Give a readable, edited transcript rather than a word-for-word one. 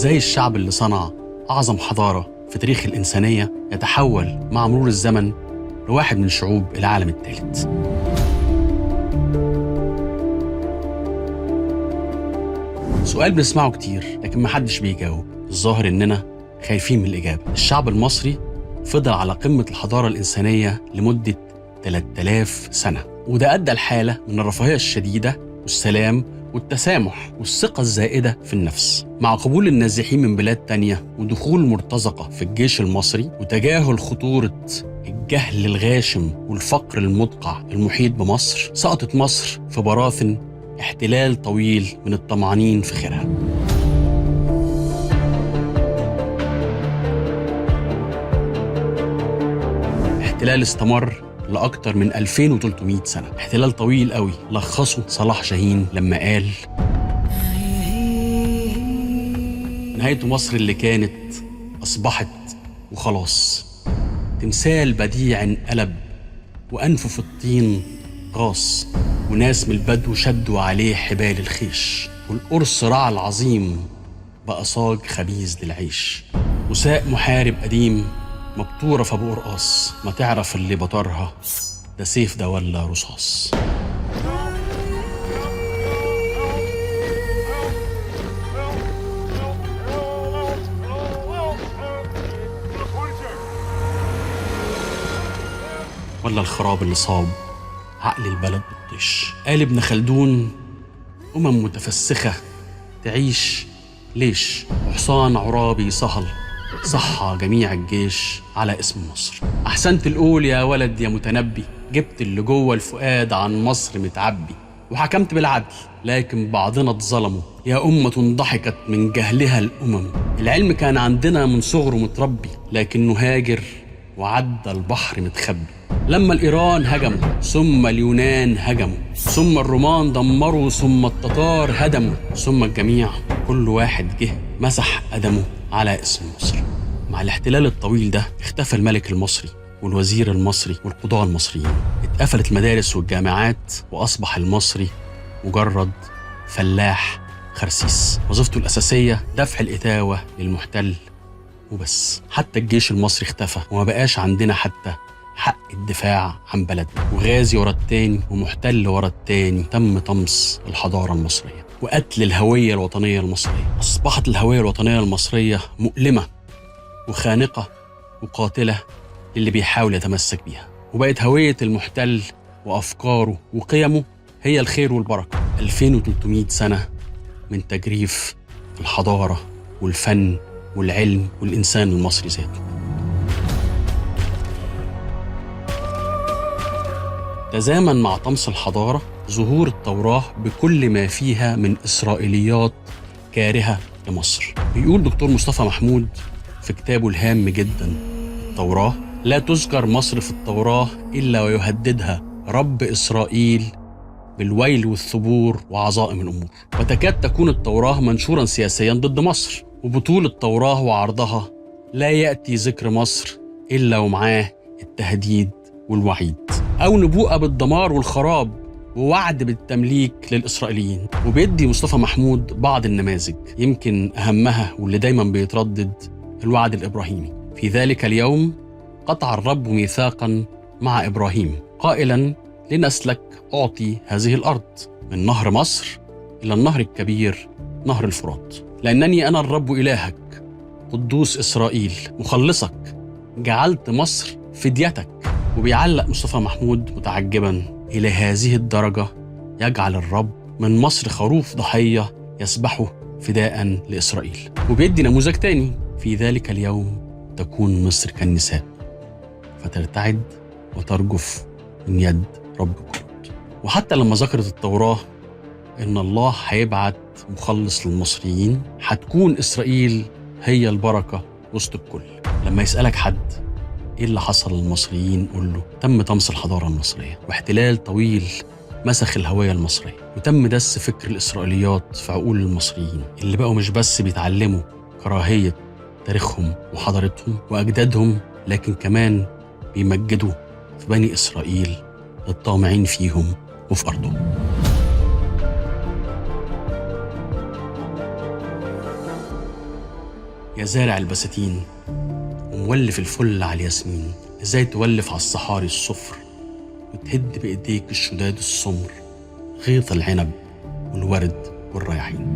إزاي الشعب اللي صنع أعظم حضارة في تاريخ الإنسانية يتحول مع مرور الزمن لواحد من شعوب العالم الثالث. سؤال بنسمعه كتير لكن محدش بيجاوب. الظاهر إننا خايفين من الإجابة. الشعب المصري فضل على قمة الحضارة الإنسانية لمدة 3000 سنة، وده أدى الحالة من الرفاهية الشديدة والسلام والتسامح والثقة الزائدة في النفس، مع قبول النازحين من بلاد تانية ودخول مرتزقة في الجيش المصري وتجاهل خطورة الجهل الغاشم والفقر المدقع المحيط بمصر. سقطت مصر في براثن احتلال طويل من الطمعانين في خيرها. احتلال استمر لأكتر من 2300 سنة، احتلال طويل قوي لخصه صلاح جاهين لما قال: نهاية مصر اللي كانت أصبحت وخلاص، تمثال بديع قلب وأنفه في الطين غاص، وناس من البدو شدوا عليه حبال الخيش، والقرص رع العظيم بقى صاج خبيز للعيش، وساق محارب قديم مبتورة في أبو قرقاص، ما تعرف اللي بطرها ده سيف ده ولا رصاص. ولا الخراب اللي صاب عقل البلد بالطيش. قال ابن خلدون: متفسخة تعيش ليش، وحصان عرابي صهل صحى جميع الجيش على اسم مصر. أحسنت القول يا ولد يا متنبي، جبت اللي جوه الفؤاد عن مصر متعبي، وحكمت بالعدل لكن بعضنا اتظلموا، يا أمة ضحكت من جهلها الأمم. العلم كان عندنا من صغره متربي، لكنه هاجر وعدى البحر متخبي. لما الإيران هجموا ثم اليونان هجموا ثم الرومان دمروا ثم التتار هدموا ثم الجميع كل واحد جه مسح قدمه على اسم مصر. مع الاحتلال الطويل ده اختفى الملك المصري والوزير المصري والقضاة المصريين، اتقفلت المدارس والجامعات، وأصبح المصري مجرد فلاح خرسيس وظيفته الأساسية دفع الإتاوة للمحتل وبس. حتى الجيش المصري اختفى وما بقاش عندنا حتى حق الدفاع عن بلدنا، وغازي ورا التاني ومحتل ورا التاني تم طمس الحضارة المصرية وقتل الهوية الوطنية المصرية. أصبحت الهوية الوطنية المصرية مؤلمة وخانقة وقاتلة للي بيحاول يتمسك بيها، وبقت هوية المحتل وأفكاره وقيمه هي الخير والبركة. 2300 سنة من تجريف الحضارة والفن والعلم والإنسان المصري ذاته. تزامن مع طمس الحضارة ظهور التوراة بكل ما فيها من إسرائيليات كارهة لمصر. بيقول دكتور مصطفى محمود في كتابه الهام جدا التوراة: لا تذكر مصر في التوراة إلا ويهددها رب إسرائيل بالويل والثبور وعظائم الأمور. وتكاد تكون التوراة منشورا سياسيا ضد مصر، وبطول التوراة وعرضها لا يأتي ذكر مصر إلا ومعاه التهديد والوعيد، أو نبوءة بالدمار والخراب ووعد بالتمليك للإسرائيليين. وبيدي مصطفى محمود بعض النماذج، يمكن أهمها واللي دايما بيتردد الوعد الإبراهيمي: في ذلك اليوم قطع الرب ميثاقا مع إبراهيم قائلا: لنسلك أعطي هذه الأرض من نهر مصر إلى النهر الكبير نهر الفرات، لأنني أنا الرب إلهك قدوس إسرائيل مخلصك، جعلت مصر فديتك. وبيعلق مصطفى محمود متعجبا: إلى هذه الدرجة يجعل الرب من مصر خروف ضحية يسبحه فداء لإسرائيل. وبيدي نموذج تاني: في ذلك اليوم تكون مصر كالنساء فترتعد وترجف من يد رب الجنود. وحتى لما ذكرت التوراة إن الله هيبعت مخلص للمصريين، هتكون إسرائيل هي البركة وسط الكل. لما يسألك حد إيه اللي حصل للمصريين، قول له: تم طمس الحضارة المصرية، واحتلال طويل مسخ الهوية المصرية، وتم دس فكر الإسرائيليات في عقول المصريين اللي بقوا مش بس بيتعلموا كراهية تاريخهم وحضارتهم وأجدادهم، لكن كمان بيمجدوا في بني إسرائيل الطامعين فيهم وفي أرضهم. يا زارع البساتين ومولف الفل على الياسمين، ازاي تولف على الصحاري الصفر وتهد بإيديك الشداد السمر غيط العنب والورد والرياحين.